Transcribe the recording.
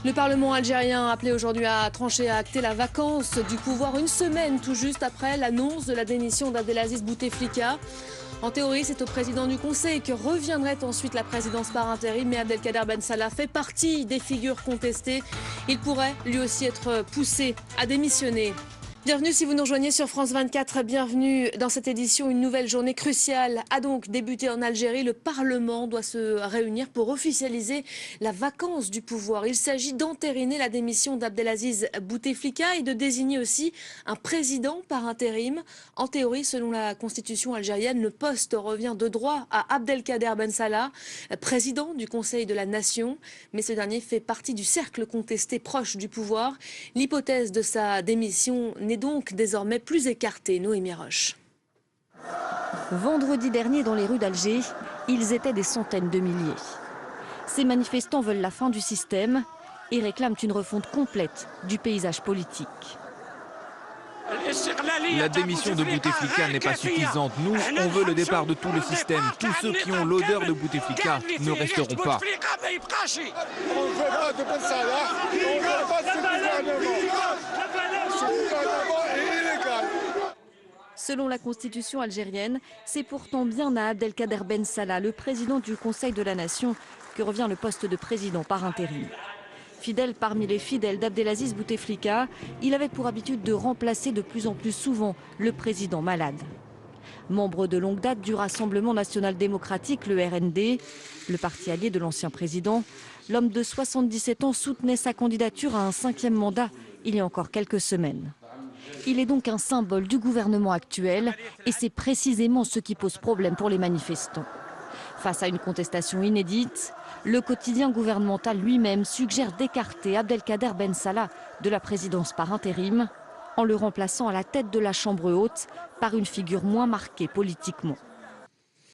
Le Parlement algérien a appelé aujourd'hui à trancher et à acter la vacance du pouvoir une semaine tout juste après l'annonce de la démission d'Abdelaziz Bouteflika. En théorie, c'est au président du Conseil que reviendrait ensuite la présidence par intérim, mais Abdelkader Ben Salah fait partie des figures contestées. Il pourrait lui aussi être poussé à démissionner. Bienvenue si vous nous rejoignez sur France 24, bienvenue dans cette édition. Une nouvelle journée cruciale a donc débuté en Algérie. Le Parlement doit se réunir pour officialiser la vacance du pouvoir. Il s'agit d'entériner la démission d'Abdelaziz Bouteflika et de désigner aussi un président par intérim. En théorie, selon la constitution algérienne, le poste revient de droit à Abdelkader Ben Salah, président du Conseil de la Nation. Mais ce dernier fait partie du cercle contesté proche du pouvoir. L'hypothèse de sa démission n'est donc désormais plus écarté. Noémie Roche. Vendredi dernier, dans les rues d'Alger, ils étaient des centaines de milliers. Ces manifestants veulent la fin du système et réclament une refonte complète du paysage politique. La démission de Bouteflika n'est pas suffisante. Nous, on veut le départ de tout le système. Tous ceux qui ont l'odeur de Bouteflika ne resteront pas. On ne veut pas de Ben Salah, on ne veut pas de ce gouvernement. Ce gouvernement est illégal. Selon la constitution algérienne, c'est pourtant bien à Abdelkader Ben Salah, le président du Conseil de la Nation, que revient le poste de président par intérim. Fidèle parmi les fidèles d'Abdelaziz Bouteflika, il avait pour habitude de remplacer de plus en plus souvent le président malade. Membre de longue date du Rassemblement national démocratique, le RND, le parti allié de l'ancien président, l'homme de 77 ans soutenait sa candidature à un 5e mandat il y a encore quelques semaines. Il est donc un symbole du gouvernement actuel et c'est précisément ce qui pose problème pour les manifestants. Face à une contestation inédite, le quotidien gouvernemental lui-même suggère d'écarter Abdelkader Ben Salah de la présidence par intérim en le remplaçant à la tête de la Chambre haute par une figure moins marquée politiquement.